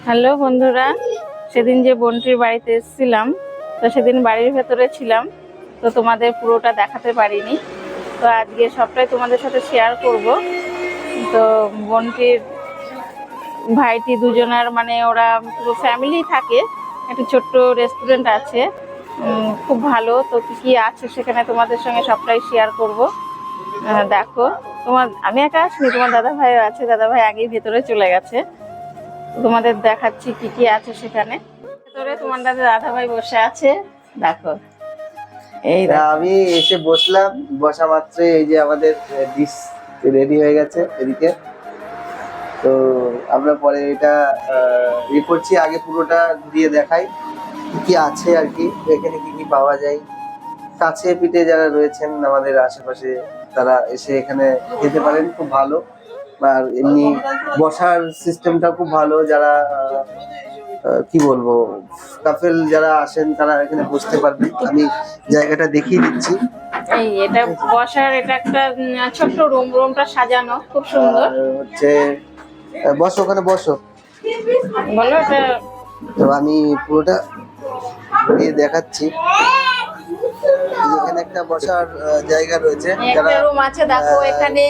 Hello বন্ধুরা, সেদিন যে বোনটির বাড়িতে এসেছিলাম, তো সেদিন বাড়ির ভেতরে ছিলাম, তো তোমাদের পুরোটা দেখাতে পারিনি। তো আজকে সবটাই তোমাদের সাথে শেয়ার করব। তো বোনটির ভাইটি দুজনার মানে ওরা পুরো ফ্যামিলি থাকে, একটা ছোট্ট রেস্টুরেন্ট আছে, খুব ভালো। তো কী কী আছে সেখানে তোমাদের সঙ্গে সবটাই শেয়ার করব। দেখো, আমি একা আসিনি, তোমার দাদা ভাইও আছে, দাদা ভাই আগেই ভেতরে চলে গেছে। তোমাদের দেখাচ্ছি কি কি আছে সেখানে। ভেতরে তোমার দাদা ভাই বসে আছে, দেখো। আমি এসে বসলাম, বসা মাত্র এই যে আমাদের ডিশ রেডি হয়ে গেছে এদিকে। তো আমরা পরে এটা ইয়ে করছি, আগে পুরোটা ঘুরিয়ে দেখাই কি কি আছে আর কি, এখানে কি কি পাওয়া যায়। কাছে পিঠে যারা রয়েছেন আমাদের আশেপাশে তারা এসে এখানে খেতে পারেন, খুব ভালো। আর এমনি বসার সিস্টেমটা খুব ভালো। যারা কি বলবো, কাপেল যারা আসেন তারা এখানে বসতে পারবেন। আমি জায়গাটা দেখিয়ে দিচ্ছি। এই এটা বসার, এটা একটা ছোট্ট রুমটা সাজানো খুব সুন্দর। হচ্ছে বসো, ওখানে বসো, বলো। এটা তো আমি পুরোটা ঘুরিয়ে দেখাচ্ছি। এখানে একটা বসার জায়গা রয়েছে, একটা রুম আছে, দেখো এখানে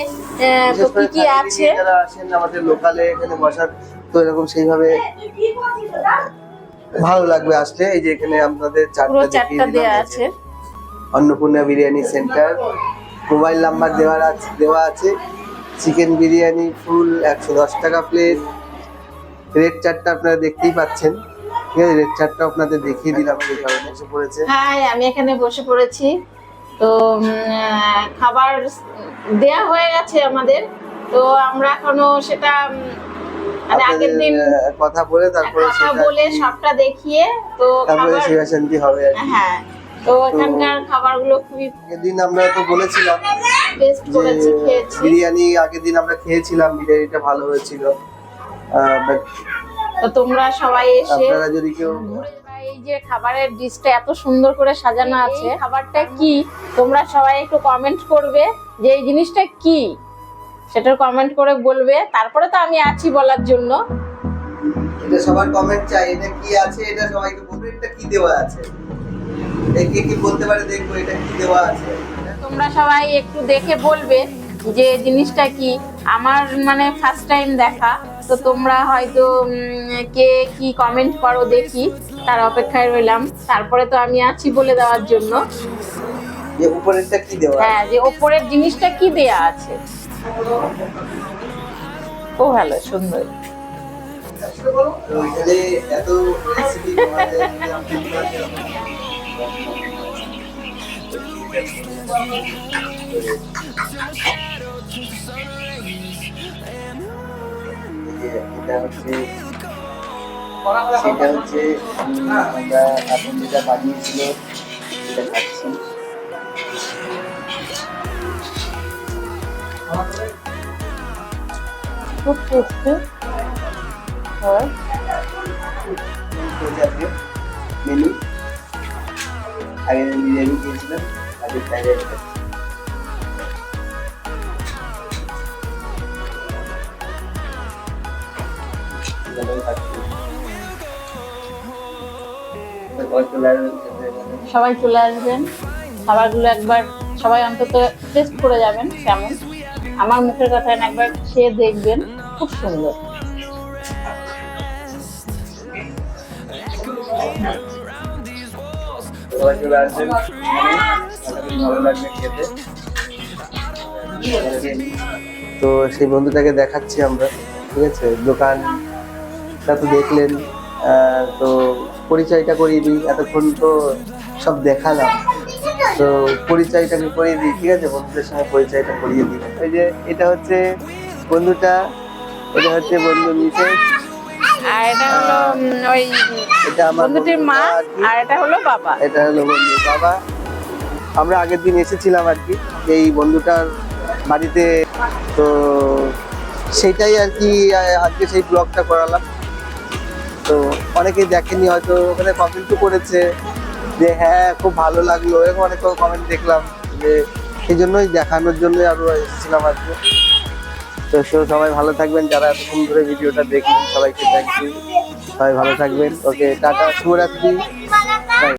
তো কি কি আছে। যারা আসেন আমাদের লোকালে এখানে বসার, তো এরকম সেইভাবে ভালো লাগবে আসলে। এই যে এখানে আপনাদের চারটা দেয়া আছে। Annapurna biryani centre, mobile number দেওয়া আছে। চিকেন বিরিয়ানি ফুল 110 টাকা প্লেট। রেড চারটা আপনারা দেখতেই পাচ্ছেন, ঠিক আছে? রেড চারটা আপনাদের দেখিয়ে দিলাম এই কারণে এসে পড়েছে। হ্যাঁ, আমি এখানে বসে পড়েছি। তো খাবার দেয়া হয়ে গেছে আমাদের। তো আমরা এখনো সেটা মানে আগের দিন কথা বলে তারপরে সবটা দেখিয়ে তো তারপরে সেবা শান্তি হবে আর কি। হ্যাঁ, তো এখানকার খাবারগুলো খুবই আগের দিন আমরা তো বলেছিলাম টেস্ট করেছি, খেয়েছি। বিরিয়ানি আগের দিন আমরা খেয়েছিলাম, বিরিয়ানিটা ভালো হয়েছিল। তো তোমরা সবাই এসে আপনারা যদি কেউ এই যে খাবারের ডিশটা এত সুন্দর করে সাজানো আছে, খাবারটা কি তোমরা সবাই একটু কমেন্ট করবে যে এই জিনিসটা কি, সেটা কমেন্ট করে বলবে। তারপরে তো আমি আছি বলার জন্য। এটা সবার কমেন্ট চাই, এটা কি আছে এটা সবাইকে বলবে, এটা কি দেওয়া আছে, কে কি বলতে পারে দেখবো এটা কি দেওয়া আছে। তোমরা সবাই একটু দেখে বলবে যে জিনিসটা কি। আমার মানে ফার্স্ট টাইম দেখা, তো তোমরা হয়তো কে কি কমেন্ট করো দেখি, তার অপেক্ষায় রইলাম। তারপরে তো আমি আছি বলে দেওয়ার জন্য যে উপরেরটা কি দেওয়া, হ্যাঁ, যে উপরের জিনিসটা কি দেয়া আছে। ও ভালো, সুন্দর। তো এখানে এত রেসিপি পাওয়া যায় যে আপনি এটা হচ্ছে সেটা হচ্ছে আমরা আপনি যেটা বানিয়েছিল সেটা খাচ্ছি। খুব টেস্টি হয়। মেনু আগে বিরিয়ানি খেয়েছিলাম, আগে ফ্রাইড রাইস খাচ্ছি। সবাই চলে আসবেন, খাবারগুলো একবার সবাই অন্তত টেস্ট করে যাবেন কেমন। আমার মুখের কথা একবার খেয়ে দেখবেন, খুব সুন্দর। তো সেই বন্ধুটাকে দেখাচ্ছি আমরা, ঠিক আছে? দোকানটা তো দেখলেন, তো পরিচয়টা করিয়ে দিই। এতক্ষণ তো সব দেখালাম, তো পরিচয়টাকে করিয়ে দিই, ঠিক আছে? বন্ধুদের সঙ্গে পরিচয়টা করিয়ে দিই। এই যে এটা হচ্ছে বন্ধুটা, এটা হচ্ছে বন্ধু মিসেস, আর এটা হলো ওই এটা আমার বন্ধুটির মা, আর এটা হলো বাবা। এটা হলো বন্ধুর বাবা। আমরা আগের দিন এসেছিলাম আর কি এই বন্ধুটার বাড়িতে, তো সেইটাই আর কি আজকে সেই ব্লগটা করালাম। তো অনেকেই দেখেনি হয়তো, ওখানে কমেন্টও করেছে যে হ্যাঁ খুব ভালো লাগলো, এরকম অনেক কমেন্ট দেখলাম, যে সেই জন্যই দেখানোর জন্য আরো এসেছিলাম আজকে। তো তো সবাই ভালো থাকবেন, যারা এতক্ষণ ধরে ভিডিওটা দেখলেন সবাইকে থ্যাংক ইউ। সবাই ভালো থাকবেন। ওকে, টাটা, শুভরাত্রি।